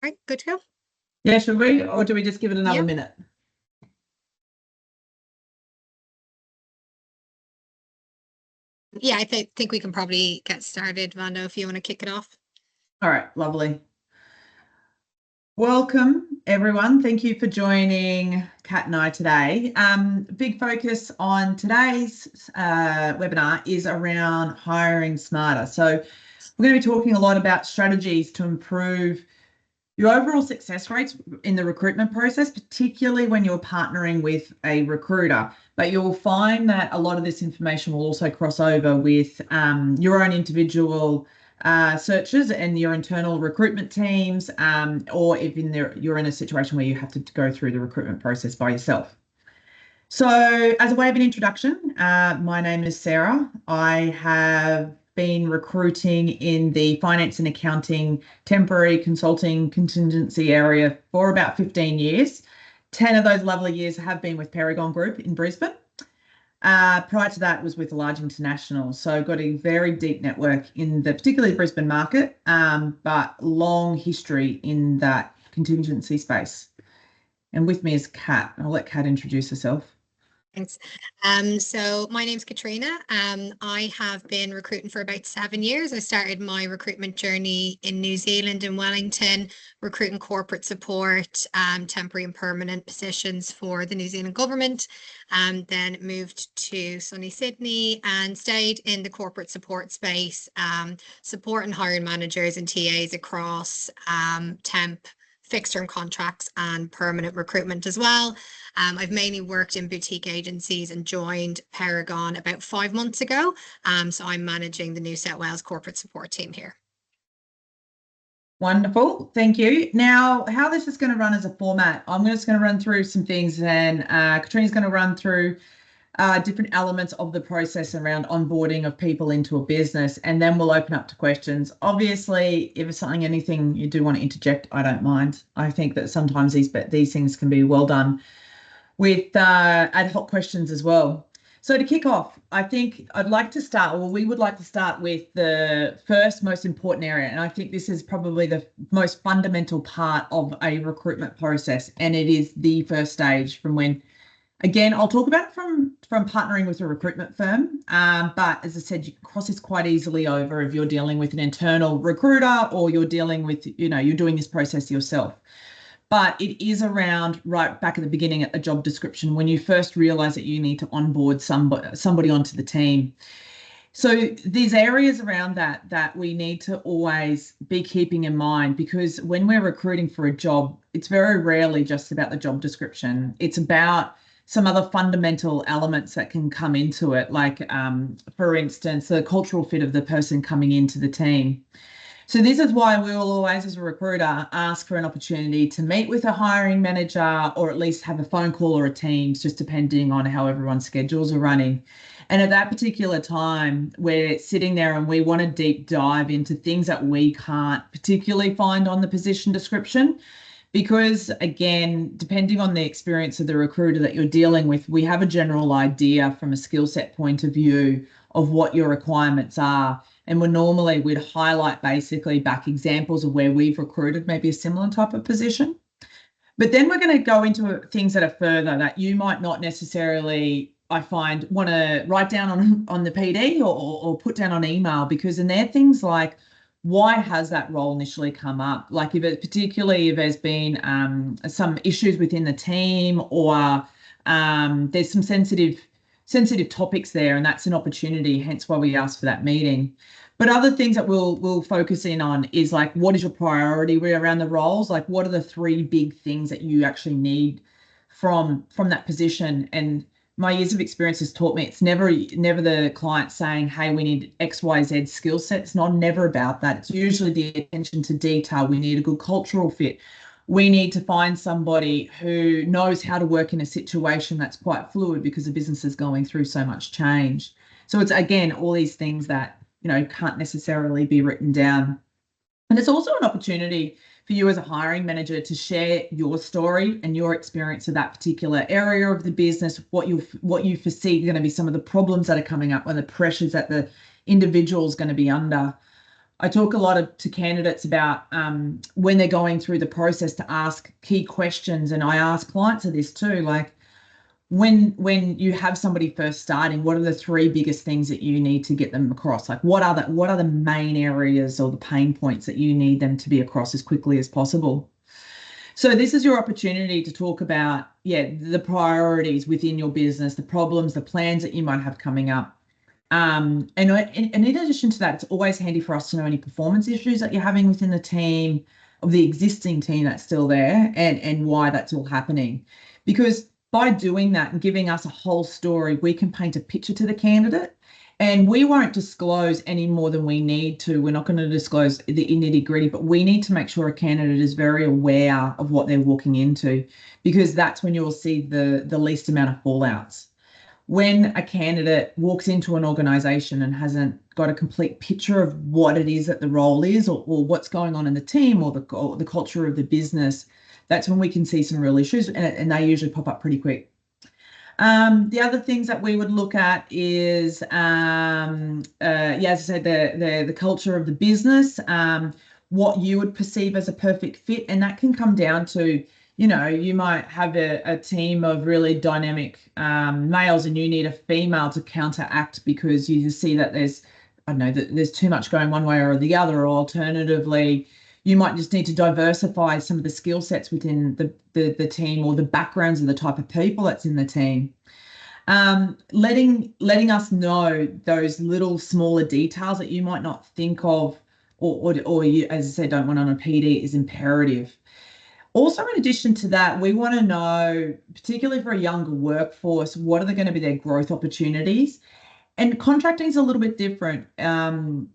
Right, good to go. Yeah, should we, or do we just give it another minute? Yeah, I think we can probably get started, Vando, if you want to kick it off. All right, lovely. Welcome, everyone. Thank you for joining Kat and I today. Big focus on today's webinar is around hiring smarter. So we're going to be talking a lot about strategies to improve your overall success rates in the recruitment process, particularly when you're partnering with a recruiter. But you'll find that a lot of this information will also cross over with your own individual searches and your internal recruitment teams, or if you're in a situation where you have to go through the recruitment process by yourself. So as a way of an introduction, my name is Sarah. I have been recruiting in the finance and accounting, temporary consulting, contingency area for about 15 years. 10 of those lovely years have been with Paragon Group in Brisbane. Prior to that was with a large international. So I've got a very deep network in the particularly Brisbane market, but long history in that contingency space. And with me is Kat. I'll let Kat introduce herself. Thanks. So my name's Katrina. I have been recruiting for about 7 years. I started my recruitment journey in New Zealand, in Wellington, recruiting corporate support, temporary and permanent positions for the New Zealand government. Then moved to sunny Sydney and stayed in the corporate support space, supporting hiring managers and TAs across temp, fixed term contracts and permanent recruitment as well. I've mainly worked in boutique agencies and joined Paragon about 5 months ago. So I'm managing the New South Wales corporate support team here. Wonderful. Thank you. Now, how this is going to run as a format, I'm just going to run through some things, and Katrina's going to run through different elements of the process around onboarding of people into a business, and then we'll open up to questions. Obviously, if it's anything you do want to interject, I don't mind. I think that sometimes these things can be well done with ad hoc questions as well. So to kick off, I think we would like to start with the first most important area. And I think this is probably the most fundamental part of a recruitment process. And it is the first stage from when, again, I'll talk about it from partnering with a recruitment firm. But as I said, you can cross this quite easily over if you're dealing with an internal recruiter or you're dealing with, you're doing this process yourself. But it is around right back at the beginning at a job description when you first realize that you need to onboard somebody onto the team. So these areas around that we need to always be keeping in mind, because when we're recruiting for a job, it's very rarely just about the job description. It's about some other fundamental elements that can come into it, like, for instance, the cultural fit of the person coming into the team. So this is why we will always, as a recruiter, ask for an opportunity to meet with a hiring manager, or at least have a phone call or a Teams, just depending on how everyone's schedules are running. And at that particular time, we're sitting there and we want to deep dive into things that we can't particularly find on the position description. Because again, depending on the experience of the recruiter that you're dealing with, we have a general idea from a skill set point of view of what your requirements are. And we'd highlight basically back examples of where we've recruited maybe a similar type of position. But then we're going to go into things that are further that you might not necessarily, I find, want to write down on the PD or put down on email, because then they're things like, why has that role initially come up? Like particularly if there's been some issues within the team, or there's some sensitive topics there, and that's an opportunity, hence why we asked for that meeting. But other things that we'll focus in on is like, what is your priority around the roles? Like, what are the 3 big things that you actually need from that position? And my years of experience has taught me it's never the client saying, hey, we need XYZ skill set. It's never about that. It's usually the attention to detail. We need a good cultural fit. We need to find somebody who knows how to work in a situation that's quite fluid, because the business is going through so much change. So it's, again, all these things that, can't necessarily be written down. And it's also an opportunity for you as a hiring manager to share your story and your experience of that particular area of the business, what you foresee are going to be some of the problems that are coming up, and the pressures that the individual is going to be under. I talk a lot to candidates about when they're going through the process to ask key questions, and I ask clients of this too, like when you have somebody first starting, what are the three biggest things that you need to get them across? Like what are the main areas or the pain points that you need them to be across as quickly as possible? So this is your opportunity to talk about, the priorities within your business, the problems, the plans that you might have coming up. And in addition to that, it's always handy for us to know any performance issues that you're having within the team, of the existing team that's still there, and why that's all happening. Because by doing that and giving us a whole story, we can paint a picture to the candidate, and we won't disclose any more than we need to. We're not going to disclose the nitty-gritty, but we need to make sure a candidate is very aware of what they're walking into, because that's when you'll see the least amount of fallouts. When a candidate walks into an organisation and hasn't got a complete picture of what it is that the role is, or what's going on in the team, or the culture of the business, that's when we can see some real issues, and they usually pop up pretty quick. The other things that we would look at is, as I said, the culture of the business, what you would perceive as a perfect fit, and that can come down to, you might have a team of really dynamic males, and you need a female to counteract because you just see that there's too much going one way or the other. Or alternatively, you might just need to diversify some of the skill sets within the team, or the backgrounds of the type of people that's in the team. Letting us know those little smaller details that you might not think of, or you, as I said, don't want on a PD, is imperative. Also, in addition to that, we want to know, particularly for a younger workforce, what are going to be their growth opportunities? And contracting is a little bit different from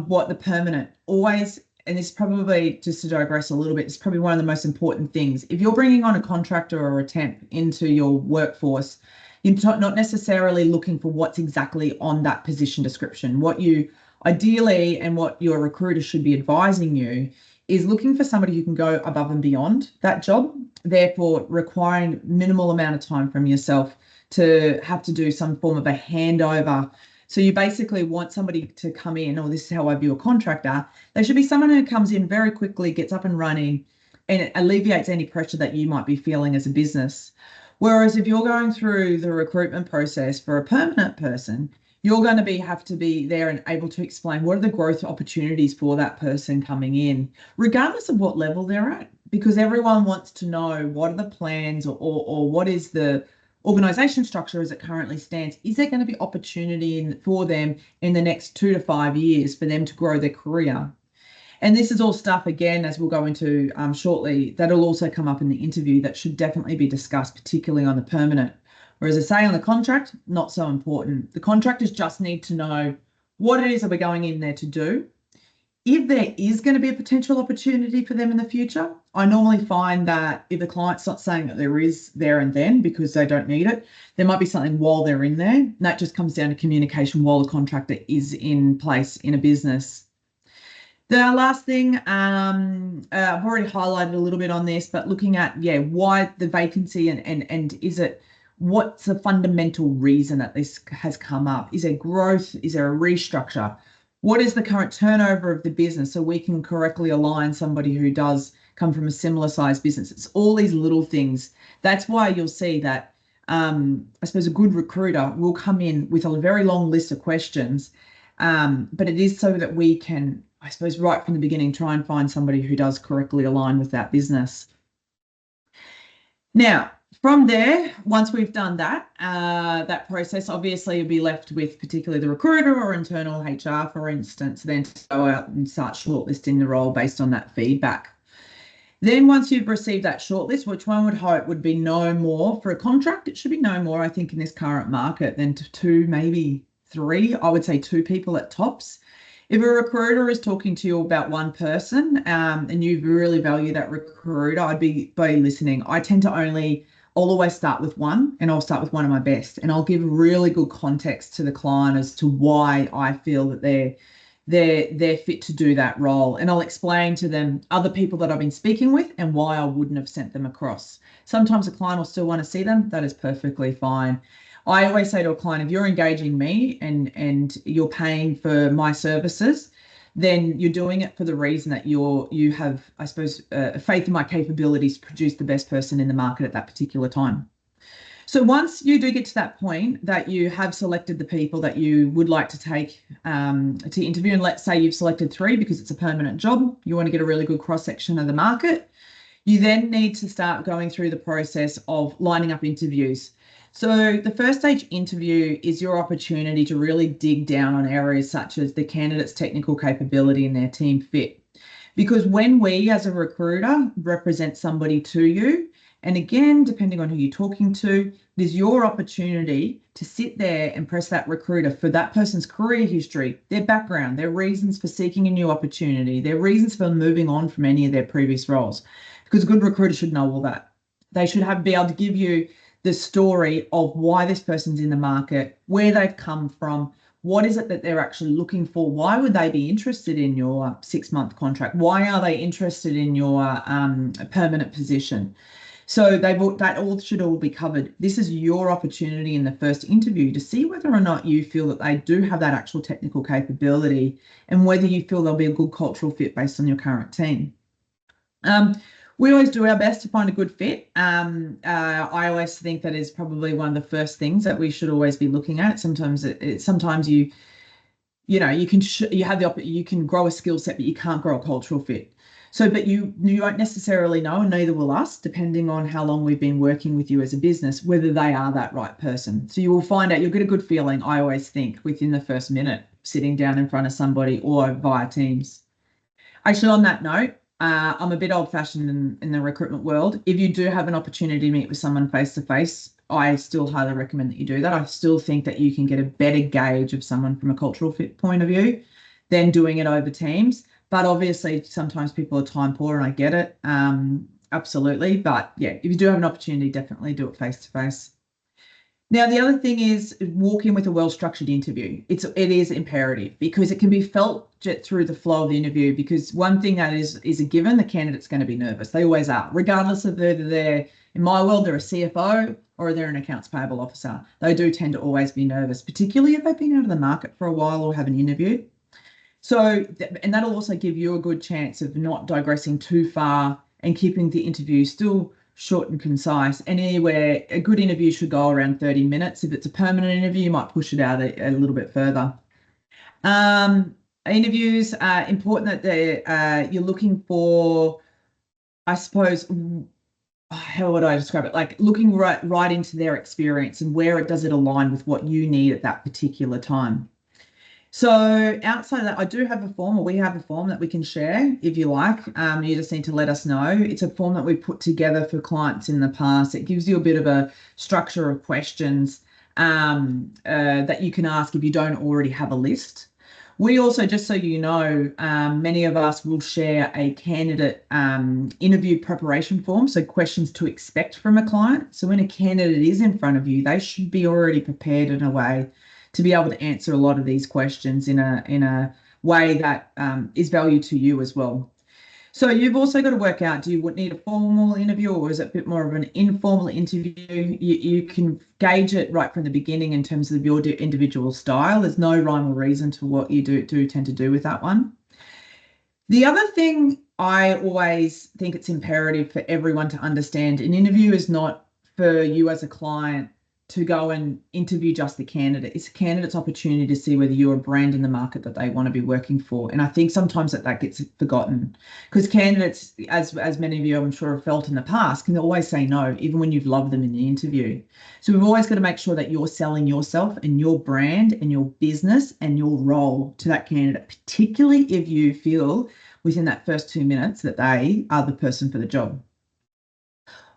what the permanent always, and this probably, just to digress a little bit, it's probably one of the most important things. If you're bringing on a contractor or a temp into your workforce, you're not necessarily looking for what's exactly on that position description. What you ideally, and what your recruiter should be advising you, is looking for somebody who can go above and beyond that job, therefore requiring minimal amount of time from yourself to have to do some form of a handover. So you basically want somebody to come in, or this is how I view a contractor, they should be someone who comes in very quickly, gets up and running, and it alleviates any pressure that you might be feeling as a business. Whereas if you're going through the recruitment process for a permanent person, you're going to have to be there and able to explain what are the growth opportunities for that person coming in, regardless of what level they're at, because everyone wants to know what are the plans, or what is the organisation structure as it currently stands. Is there going to be opportunity for them in the next 2 to 5 years for them to grow their career? And this is all stuff, again, as we'll go into shortly, that'll also come up in the interview, that should definitely be discussed, particularly on the permanent. Whereas I say on the contract, not so important. The contractors just need to know what it is that we're going in there to do. If there is going to be a potential opportunity for them in the future, I normally find that if the client's not saying that there is there and then because they don't need it, there might be something while they're in there. And that just comes down to communication while the contractor is in place in a business. The last thing, I've already highlighted a little bit on this, but looking at, why the vacancy, and is it, what's the fundamental reason that this has come up? Is there growth? Is there a restructure? What is the current turnover of the business, so we can correctly align somebody who does come from a similar sized business? It's all these little things. That's why you'll see that, I suppose, a good recruiter will come in with a very long list of questions, but it is so that we can, I suppose, right from the beginning, try and find somebody who does correctly align with that business. Now, from there, once we've done that, that process, obviously you'll be left with particularly the recruiter or internal HR, for instance, then to go out and start shortlisting the role based on that feedback. Then once you've received that shortlist, which one would hope would be no more for a contract, it should be no more, I think, in this current market than 2, maybe 3, I would say 2 people at tops. If a recruiter is talking to you about one person, and you really value that recruiter, I'd be listening. I tend to I'll always start with one, and I'll start with one of my best, and I'll give really good context to the client as to why I feel that they're fit to do that role. And I'll explain to them other people that I've been speaking with and why I wouldn't have sent them across. Sometimes a client will still want to see them. That is perfectly fine. I always say to a client, if you're engaging me and you're paying for my services, then you're doing it for the reason that you have, I suppose, faith in my capabilities to produce the best person in the market at that particular time. So once you do get to that point that you have selected the people that you would like to take to interview, and let's say you've selected 3 because it's a permanent job, you want to get a really good cross section of the market, you then need to start going through the process of lining up interviews. So the first stage interview is your opportunity to really dig down on areas such as the candidate's technical capability and their team fit. Because when we as a recruiter represent somebody to you, and again, depending on who you're talking to, it is your opportunity to sit there and press that recruiter for that person's career history, their background, their reasons for seeking a new opportunity, their reasons for moving on from any of their previous roles. Because a good recruiter should know all that. They should be able to give you the story of why this person's in the market, where they've come from, what is it that they're actually looking for? Why would they be interested in your 6-month contract? Why are they interested in your permanent position? So that all should be covered. This is your opportunity in the first interview to see whether or not you feel that they do have that actual technical capability and whether you feel they'll be a good cultural fit based on your current team. We always do our best to find a good fit. I always think that is probably one of the first things that we should always be looking at. Sometimes you can grow a skill set, but you can't grow a cultural fit. So, but you won't necessarily know, and neither will us, depending on how long we've been working with you as a business, whether they are that right person. So you will find out, you'll get a good feeling, I always think, within the first minute, sitting down in front of somebody or via Teams. Actually, on that note, I'm a bit old-fashioned in the recruitment world. If you do have an opportunity to meet with someone face-to-face, I still highly recommend that you do that. I still think that you can get a better gauge of someone from a cultural fit point of view than doing it over Teams. But obviously, sometimes people are time poor, and I get it. Absolutely. But yeah, if you do have an opportunity, definitely do it face-to-face. Now, the other thing is walking with a well-structured interview. It is imperative because it can be felt through the flow of the interview, because one thing that is a given, the candidate's going to be nervous. They always are, regardless of whether in my world, they're a CFO or they're an accounts payable officer. They do tend to always be nervous, particularly if they've been out of the market for a while or haven't interviewed. So, and that'll also give you a good chance of not digressing too far and keeping the interview still short and concise. And anywhere, a good interview should go around 30 minutes. If it's a permanent interview, you might push it out a little bit further. Interviews are important that you're looking for, I suppose, how would I describe it? Like looking right into their experience and where does it align with what you need at that particular time. So outside of that, I do have a form, or we have a form that we can share if you like. You just need to let us know. It's a form that we put together for clients in the past. It gives you a bit of a structure of questions that you can ask if you don't already have a list. We also, just so you know, many of us will share a candidate interview preparation form, so questions to expect from a client. So when a candidate is in front of you, they should be already prepared in a way to be able to answer a lot of these questions in a way that is value to you as well. So you've also got to work out, do you need a formal interview or is it a bit more of an informal interview? You can gauge it right from the beginning in terms of your individual style. There's no rhyme or reason to what you do tend to do with that one. The other thing I always think it's imperative for everyone to understand, an interview is not for you as a client to go and interview just the candidate. It's a candidate's opportunity to see whether you're a brand in the market that they want to be working for. And I think sometimes that gets forgotten, because candidates, as many of you I'm sure have felt in the past, can always say no, even when you've loved them in the interview. So we've always got to make sure that you're selling yourself and your brand and your business and your role to that candidate, particularly if you feel within that first 2 minutes that they are the person for the job.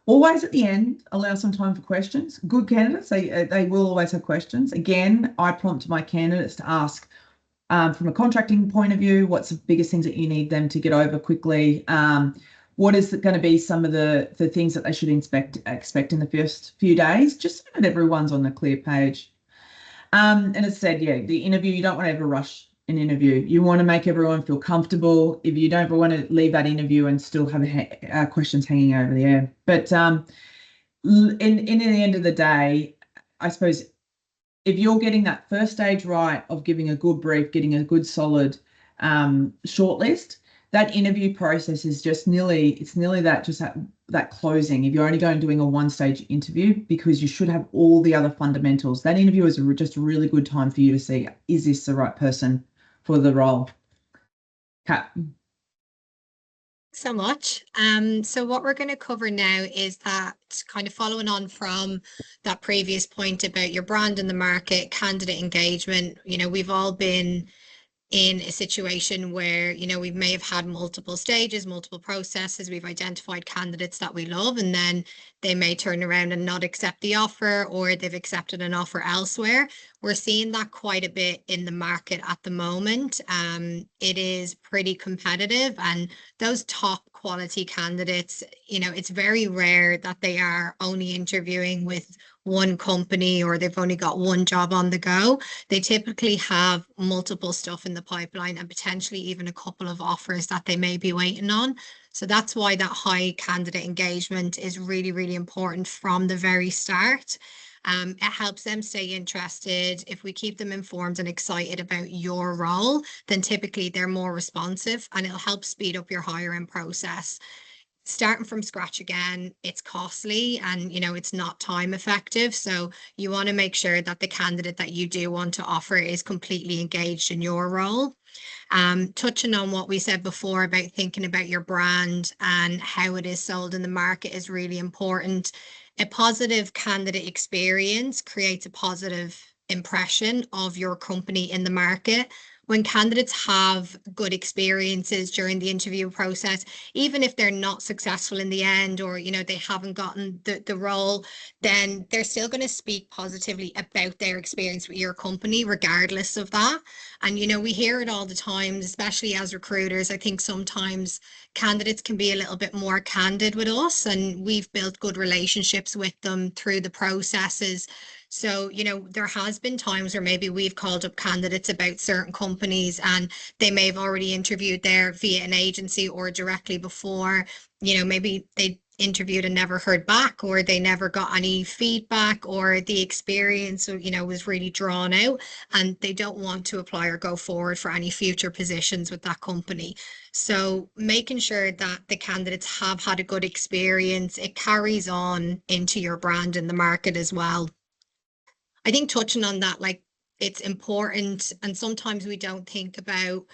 Always at the end, allow some time for questions. Good candidates, they will always have questions. Again, I prompt my candidates to ask from a contracting point of view, what's the biggest things that you need them to get over quickly? What is going to be some of the things that they should expect in the first few days, just so that everyone's on the clear page. And as I said, yeah, the interview, you don't want to ever rush an interview. You want to make everyone feel comfortable. If you don't want to leave that interview and still have questions hanging over the air. But in the end of the day, I suppose if you're getting that first stage right of giving a good brief, getting a good solid shortlist, that interview process is just nearly that closing. If you're only going doing a one-stage interview, because you should have all the other fundamentals, that interview is just a really good time for you to see, is this the right person for the role? Kat. So much. So what we're going to cover now is that, kind of following on from that previous point about your brand in the market, candidate engagement. We've all been in a situation where, we may have had multiple stages, multiple processes. We've identified candidates that we love, and then they may turn around and not accept the offer, or they've accepted an offer elsewhere. We're seeing that quite a bit in the market at the moment. It is pretty competitive, and those top quality candidates, it's very rare that they are only interviewing with one company, or they've only got one job on the go. They typically have multiple stuff in the pipeline, and potentially even a couple of offers that they may be waiting on. So that's why that high candidate engagement is really, really important from the very start. It helps them stay interested. If we keep them informed and excited about your role, then typically they're more responsive, and it'll help speed up your hiring process. Starting from scratch again, it's costly, and it's not time effective. So you want to make sure that the candidate that you do want to offer is completely engaged in your role. Touching on what we said before about thinking about your brand and how it is sold in the market is really important. A positive candidate experience creates a positive impression of your company in the market. When candidates have good experiences during the interview process, even if they're not successful in the end, or they haven't gotten the role, then they're still going to speak positively about their experience with your company regardless of that. And we hear it all the time, especially as recruiters. I think sometimes candidates can be a little bit more candid with us, and we've built good relationships with them through the processes. So, there has been times where maybe we've called up candidates about certain companies, and they may have already interviewed there via an agency or directly before. Maybe they interviewed and never heard back, or they never got any feedback, or the experience, was really drawn out, and they don't want to apply or go forward for any future positions with that company. So making sure that the candidates have had a good experience, it carries on into your brand in the market as well. I think touching on that, like, it's important, and sometimes we don't think about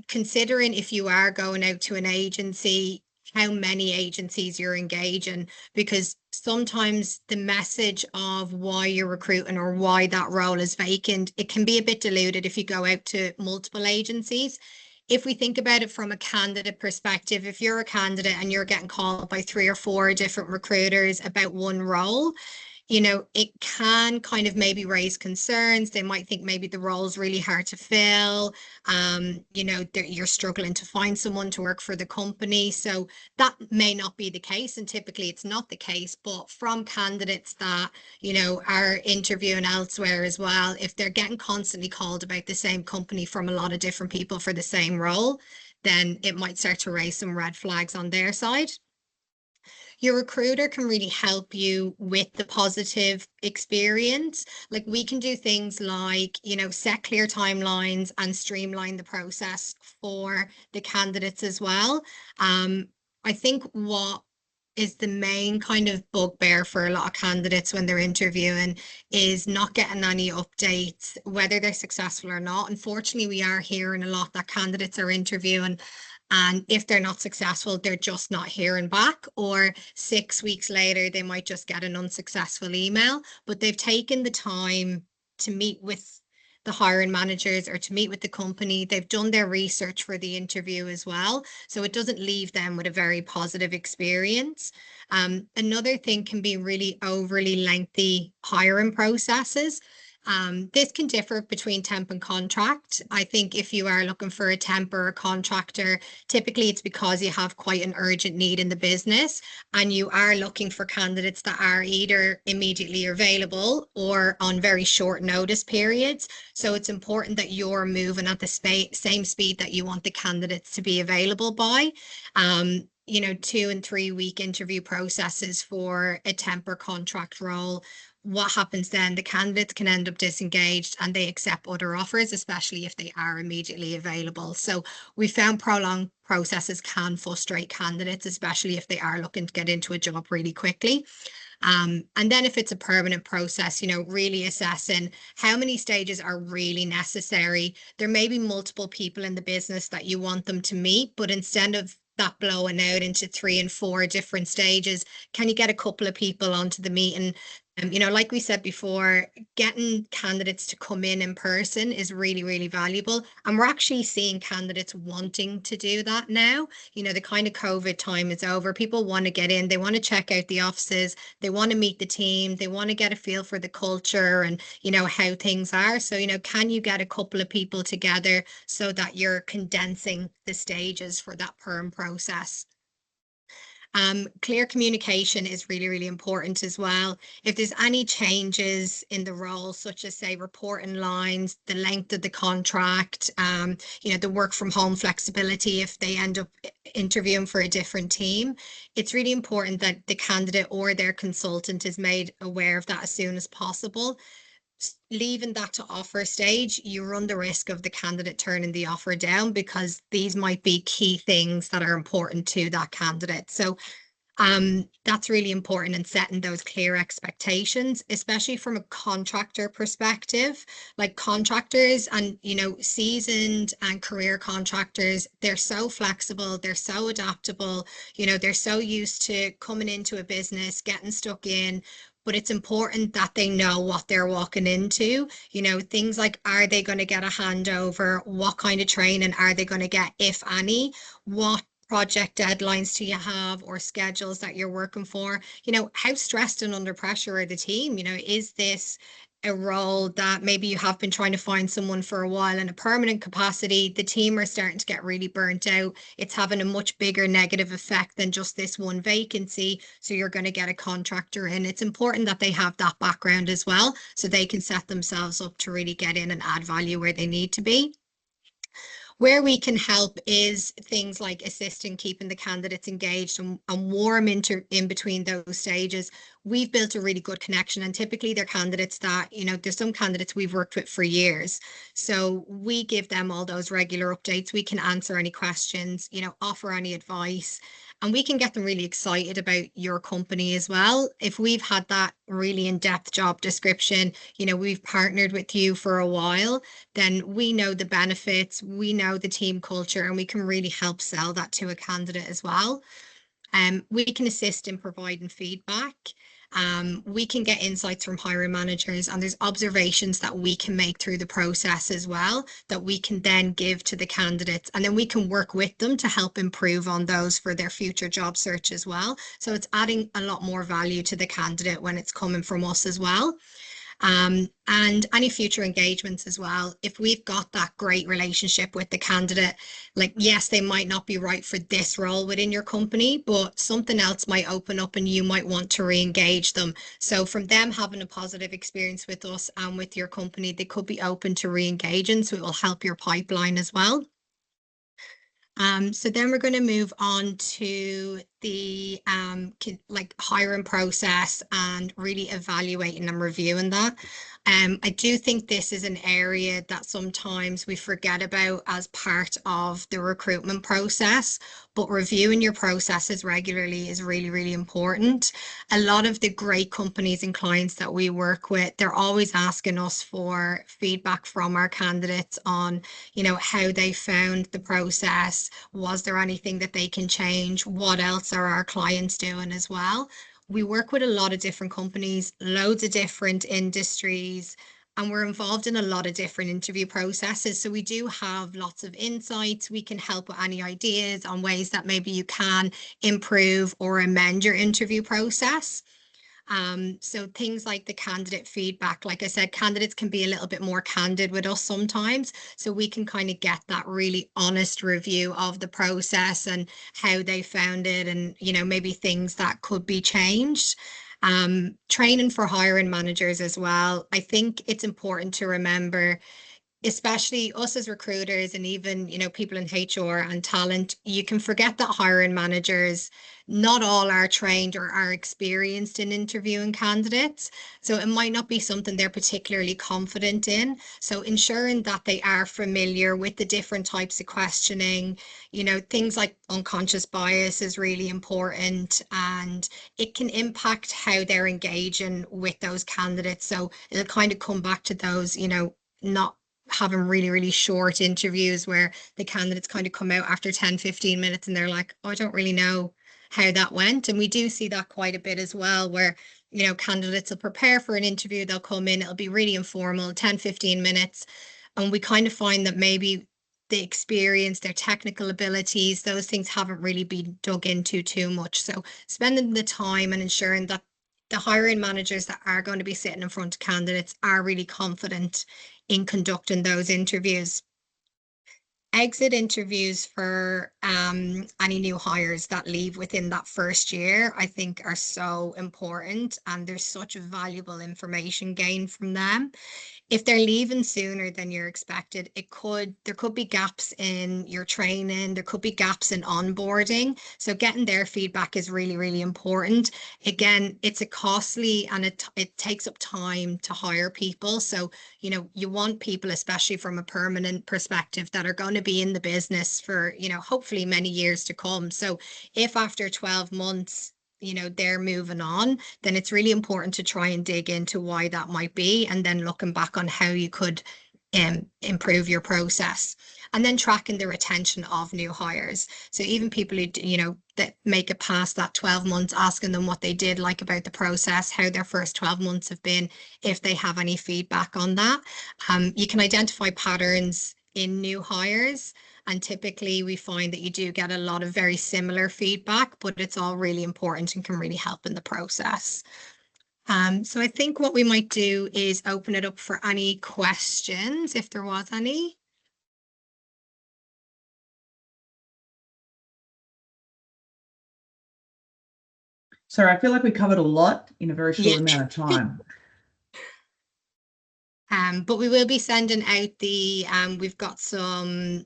considering, if you are going out to an agency, how many agencies you're engaging, because sometimes the message of why you're recruiting or why that role is vacant, it can be a bit diluted if you go out to multiple agencies. If we think about it from a candidate perspective, if you're a candidate and you're getting called by 3 or 4 different recruiters about one role, it can kind of maybe raise concerns. They might think maybe the role is really hard to fill. You're struggling to find someone to work for the company. So that may not be the case. And typically it's not the case. But from candidates that, are interviewing elsewhere as well, if they're getting constantly called about the same company from a lot of different people for the same role, then it might start to raise some red flags on their side. Your recruiter can really help you with the positive experience. Like, we can do things like, set clear timelines and streamline the process for the candidates as well. I think what is the main kind of bugbear for a lot of candidates when they're interviewing is not getting any updates, whether they're successful or not. Unfortunately, we are hearing a lot that candidates are interviewing, and if they're not successful, they're just not hearing back. Or 6 weeks later, they might just get an unsuccessful email, but they've taken the time to meet with the hiring managers or to meet with the company. They've done their research for the interview as well. So it doesn't leave them with a very positive experience. Another thing can be really overly lengthy hiring processes. This can differ between temp and contract. I think if you are looking for a temp or a contractor, typically it's because you have quite an urgent need in the business, and you are looking for candidates that are either immediately available or on very short notice periods. So it's important that you're moving at the same speed that you want the candidates to be available by. 2 and 3 week interview processes for a temp or contract role, what happens then? The candidates can end up disengaged and they accept other offers, especially if they are immediately available. So we found prolonged processes can frustrate candidates, especially if they are looking to get into a job really quickly. And then if it's a permanent process, really assessing how many stages are really necessary. There may be multiple people in the business that you want them to meet, but instead of that blowing out into 3 and 4 different stages, can you get a couple of people onto the meeting? Like we said before, getting candidates to come in person is really, really valuable. And we're actually seeing candidates wanting to do that now. The kind of COVID time is over. People want to get in, they want to check out the offices, they want to meet the team, they want to get a feel for the culture and, how things are. So, can you get a couple of people together so that you're condensing the stages for that perm process? Clear communication is really, really important as well. If there's any changes in the role, such as say reporting lines, the length of the contract, the work from home flexibility, if they end up interviewing for a different team, it's really important that the candidate or their consultant is made aware of that as soon as possible. Leaving that to offer stage, you run the risk of the candidate turning the offer down because these might be key things that are important to that candidate. So that's really important in setting those clear expectations, especially from a contractor perspective. Like contractors and, seasoned and career contractors, they're so flexible, they're so adaptable, they're so used to coming into a business, getting stuck in. But it's important that they know what they're walking into. Things like, are they going to get a handover? What kind of training are they going to get, if any? What project deadlines do you have or schedules that you're working for? How stressed and under pressure are the team? Is this a role that maybe you have been trying to find someone for a while in a permanent capacity? The team are starting to get really burnt out. It's having a much bigger negative effect than just this one vacancy. So you're going to get a contractor in. It's important that they have that background as well, so they can set themselves up to really get in and add value where they need to be. Where we can help is things like assisting keeping the candidates engaged and warm in between those stages. We've built a really good connection, and typically they're candidates that, there's some candidates we've worked with for years. So we give them all those regular updates. We can answer any questions, offer any advice, and we can get them really excited about your company as well. If we've had that really in-depth job description, we've partnered with you for a while, then we know the benefits, we know the team culture, and we can really help sell that to a candidate as well. We can assist in providing feedback. We can get insights from hiring managers, and there's observations that we can make through the process as well that we can then give to the candidates, and then we can work with them to help improve on those for their future job search as well. So it's adding a lot more value to the candidate when it's coming from us as well. And any future engagements as well. If we've got that great relationship with the candidate, like, yes, they might not be right for this role within your company, but something else might open up and you might want to re-engage them. So from them having a positive experience with us and with your company, they could be open to re-engaging. So it will help your pipeline as well. So then we're going to move on to the like hiring process and really evaluating and reviewing that. I do think this is an area that sometimes we forget about as part of the recruitment process, but reviewing your processes regularly is really, really important. A lot of the great companies and clients that we work with, they're always asking us for feedback from our candidates on, how they found the process. Was there anything that they can change? What else are our clients doing as well? We work with a lot of different companies, loads of different industries, and we're involved in a lot of different interview processes. So we do have lots of insights. We can help with any ideas on ways that maybe you can improve or amend your interview process. So things like the candidate feedback, like I said, candidates can be a little bit more candid with us sometimes. So we can kind of get that really honest review of the process and how they found it and, maybe things that could be changed. Training for hiring managers as well. I think it's important to remember especially us as recruiters and even, people in HR and talent, you can forget that hiring managers, not all are trained or are experienced in interviewing candidates. So it might not be something they're particularly confident in. So ensuring that they are familiar with the different types of questioning, things like unconscious bias is really important, and it can impact how they're engaging with those candidates. So it'll kind of come back to those, not having really, really short interviews where the candidates kind of come out after 10, 15 minutes and they're like, oh, I don't really know how that went. And we do see that quite a bit as well, where, candidates will prepare for an interview, they'll come in, it'll be really informal, 10, 15 minutes. And we kind of find that maybe the experience, their technical abilities, those things haven't really been dug into too much. So spending the time and ensuring that the hiring managers that are going to be sitting in front of candidates are really confident in conducting those interviews. Exit interviews for any new hires that leave within that first year, I think, are so important, and there's such valuable information gained from them. If they're leaving sooner than you're expected, there could be gaps in your training, there could be gaps in onboarding. So getting their feedback is really, really important. Again, it's a costly and it takes up time to hire people. So, you want people, especially from a permanent perspective, that are going to be in the business for, hopefully many years to come. So if after 12 months, they're moving on, then it's really important to try and dig into why that might be, and then looking back on how you could improve your process, and then tracking the retention of new hires. So even people who, that make it past that 12 months, asking them what they did like about the process, how their first 12 months have been, if they have any feedback on that. You can identify patterns in new hires. And typically we find that you do get a lot of very similar feedback, but it's all really important and can really help in the process. So I think what we might do is open it up for any questions, if there was any. Sorry, I feel like we covered a lot in a very Yeah. short amount of time. But we will be sending out we've got some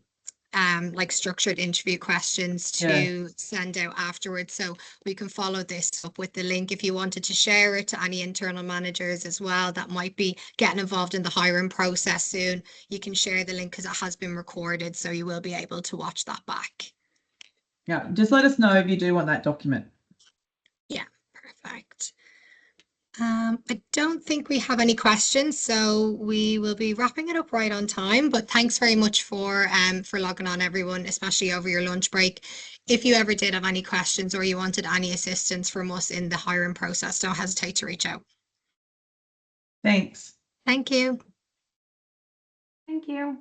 like structured interview questions to send out afterwards. So we can follow this up with the link if you wanted to share it to any internal managers as well that might be getting involved in the hiring process soon. You can share the link because it has been recorded, so you will be able to watch that back. Yeah, just let us know if you do want that document. Yeah, perfect. I don't think we have any questions, so we will be wrapping it up right on time. But thanks very much for logging on, everyone, especially over your lunch break. If you ever did have any questions or you wanted any assistance from us in the hiring process, don't hesitate to reach out. Thanks. Thank you. Thank you.